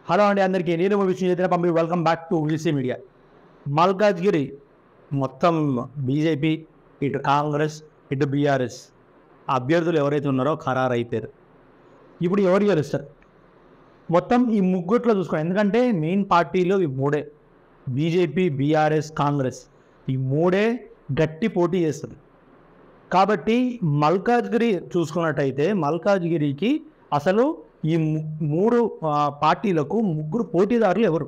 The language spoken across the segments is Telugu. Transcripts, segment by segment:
హలో అండి అందరికీ, నేను విష్ణు చైతన్య పంపి. Welcome back to VC media. Malkajgiri మొత్తం బీజేపీ, ఇటు కాంగ్రెస్, ఇటు బీఆర్ఎస్ అభ్యర్థులు ఎవరైతే ఉన్నారో ఖరారు అయిపోయారు. ఇప్పుడు ఎవరు గెలుస్తారు మొత్తం ఈ ముగ్గుట్లో చూసుకోండి. ఎందుకంటే మెయిన్ పార్టీలు ఈ మూడే, బీజేపీ, బీఆర్ఎస్, కాంగ్రెస్. ఈ మూడే గట్టి పోటీ చేస్తుంది. కాబట్టి మల్కాజ్గిరి చూసుకున్నట్టయితే మల్కాజ్గిరికి అసలు ఈ మూడు పార్టీలకు ముగ్గురు పోటీదారులు ఎవరు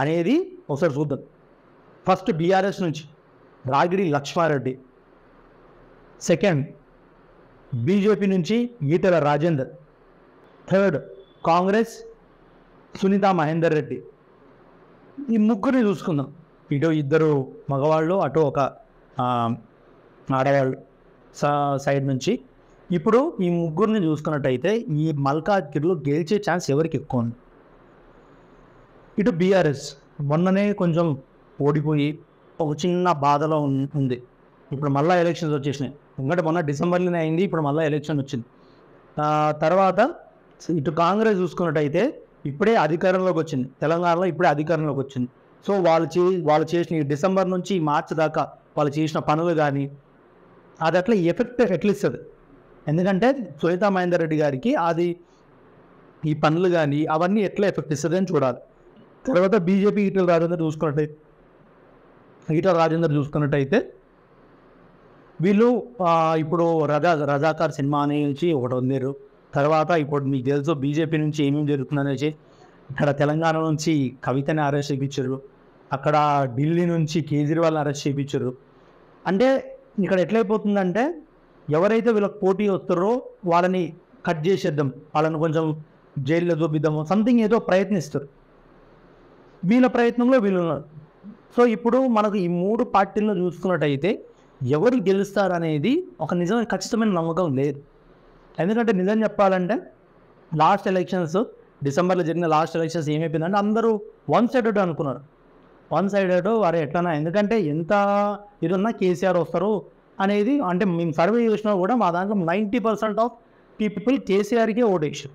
అనేది ఒకసారి చూద్దాం. ఫస్ట్ బీఆర్ఎస్ నుంచి రాగిడి లక్ష్మారెడ్డి, సెకండ్ బీజేపీ నుంచి ఈటెల రాజేందర్, థర్డ్ కాంగ్రెస్ సునీతా మహేందర్ రెడ్డి. ఈ ముగ్గురిని చూసుకుందాం. ఇటు ఇద్దరు మగవాళ్ళు, అటు ఒక ఆడవాళ్ళు సైడ్ నుంచి. ఇప్పుడు ఈ ముగ్గురిని చూసుకున్నట్టయితే ఈ మల్కాజ్గిరిలో గెలిచే ఛాన్స్ ఎవరికి ఎక్కువ ఉంది? ఇటు బీఆర్ఎస్ మొన్ననే కొంచెం ఓడిపోయి ఒక చిన్న బాధలో ఉంది. ఇప్పుడు మళ్ళీ ఎలక్షన్స్ వచ్చేసినాయి. ఎందుకంటే మొన్న డిసెంబర్లోనే అయింది, ఇప్పుడు మళ్ళీ ఎలక్షన్ వచ్చింది. తర్వాత ఇటు కాంగ్రెస్ చూసుకున్నట్టయితే ఇప్పుడే అధికారంలోకి వచ్చింది, తెలంగాణలో ఇప్పుడే అధికారంలోకి వచ్చింది. సో వాళ్ళు చేసిన డిసెంబర్ నుంచి మార్చి దాకా వాళ్ళు చేసిన పనులు కానీ అది అట్లా ఎఫెక్ట్ ఎట్లా ఇస్తుంది? ఎందుకంటే సునీతా మహేందర్ రెడ్డి గారికి అది ఈ పనులు కానీ అవన్నీ ఎట్లా ఎఫెక్ట్ ఇస్తుంది అని చూడాలి. తర్వాత బీజేపీ ఈటెల రాజేందర్ చూసుకున్నట్టయితే వీళ్ళు ఇప్పుడు రజాకార్ సినిమా నుంచి ఒకటి వందారు. తర్వాత ఇప్పుడు మీకు తెలుసు బీజేపీ నుంచి ఏమేమి జరుగుతుందనేసి ఇక్కడ తెలంగాణ నుంచి కవితని అరెస్ట్ చేయించారు, అక్కడ ఢిల్లీ నుంచి కేజ్రీవాల్ని అరెస్ట్ చేయించారు. అంటే ఇక్కడ ఎట్లయిపోతుందంటే ఎవరైతే వీళ్ళకి పోటీ వస్తారో వాళ్ళని కట్ చేసేద్దాం, వాళ్ళని కొంచెం జైల్లో చూపిద్దాము, సంథింగ్ ఏదో ప్రయత్నిస్తారు. వీళ్ళ ప్రయత్నంలో వీళ్ళు ఉన్నారు. సో ఇప్పుడు మనకు ఈ మూడు పార్టీలను చూసుకున్నట్టయితే ఎవరు గెలుస్తారు అనేది ఒక నిజమైన ఖచ్చితమైన నమ్మకం లేదు. ఎందుకంటే నిజం చెప్పాలంటే లాస్ట్ ఎలక్షన్స్, డిసెంబర్లో జరిగిన లాస్ట్ ఎలక్షన్స్ ఏమైపోయిందంటే అందరూ వన్ సైడెడ్ అనుకున్నారు. వన్ సైడెడ్ వారు ఎట్లన్నా, ఎందుకంటే ఎంత ఇదన్నా కేసీఆర్ వస్తారు అనేది. అంటే మేము సర్వే చేసినా కూడా మా దాంట్లో 90% ఆఫ్ పీపుల్ కేసీఆర్కే ఓటేసారు.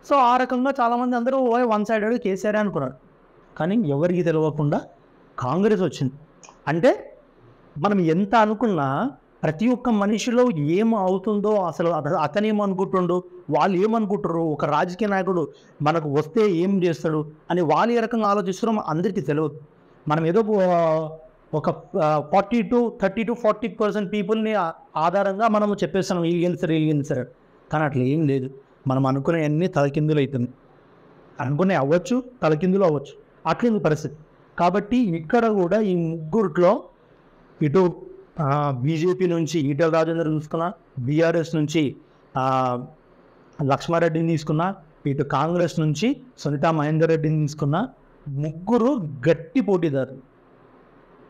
సో ఆ రకంగా చాలామంది అందరూ వన్ సైడెడ్ కేసీఆర్ అనుకున్నారు. కానీ ఎవరికి తెలియకుండా కాంగ్రెస్ వచ్చింది. అంటే మనం ఎంత అనుకున్నా ప్రతి ఒక్క మనిషిలో ఏం అవుతుందో, అసలు అతను ఏమనుకుంటుండో, వాళ్ళు ఏమనుకుంటారు, ఒక రాజకీయ నాయకుడు మనకు వస్తే ఏం చేస్తాడు అని వాళ్ళు ఏ రకంగా ఆలోచిస్తారో అందరికీ తెలియదు. మనం ఏదో ఒక 40 to 40% పీపుల్ని ఆధారంగా మనము చెప్పేస్తాం వీళ్ళు గెలిచారు. కానీ అట్లా ఏం లేదు. మనం అనుకునేవన్నీ తలకిందులు అవుతుంది. అనుకునే అవ్వచ్చు, తలకిందులు అవ్వచ్చు, అట్లేదు పరిస్థితి. కాబట్టి ఇక్కడ కూడా ఈ ముగ్గురిలో ఇటు బీజేపీ నుంచి ఈటెల రాజేందర్ తీసుకున్నా, బీఆర్ఎస్ నుంచి లక్ష్మారెడ్డిని తీసుకున్నా, ఇటు కాంగ్రెస్ నుంచి సునీతా మహేందర్ రెడ్డిని తీసుకున్నా, ముగ్గురు గట్టి పోటీదారులు.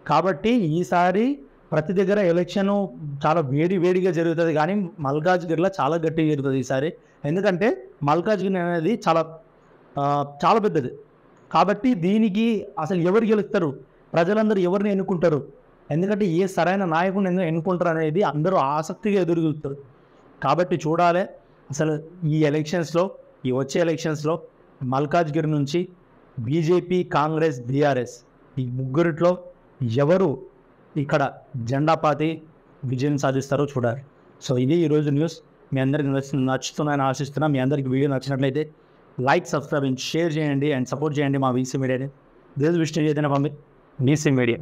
కాబట్టి ఈసారి ప్రతి దగ్గర ఎలక్షన్ చాలా వేడిగా జరుగుతుంది, కానీ మల్కాజ్గిరిలో చాలా గట్టిగా జరుగుతుంది ఈసారి. ఎందుకంటే మల్కాజ్గిరి అనేది చాలా పెద్దది. కాబట్టి దీనికి అసలు ఎవరు గెలుస్తారు, ప్రజలందరూ ఎవరిని ఎన్నుకుంటారు, ఎందుకంటే ఏ సరైన నాయకుడిని ఎన్నుకుంటారు అనేది అందరూ ఆసక్తిగా ఎదురు చూస్తారు. కాబట్టి చూడాలి అసలు ఈ వచ్చే ఎలక్షన్స్లో మల్కాజ్గిరి నుంచి బీజేపీ, కాంగ్రెస్, బీఆర్ఎస్ ఈ ముగ్గురిట్లో ఎవరు ఇక్కడ జెండా పాతి విజయం సాధిస్తారో చూడాలి. సో ఇది ఈరోజు న్యూస్. మీ అందరికి నచ్చుతున్నాయని ఆశిస్తున్నా. మీ అందరికి వీడియో నచ్చినట్లయితే లైక్, సబ్స్క్రైబ్, షేర్ చేయండి అండ్ సపోర్ట్ చేయండి మా వీసీ మీడియాని. దిస్ ఇస్ విష్ణు చైతన్య పంపి, వీసీ మీడియా.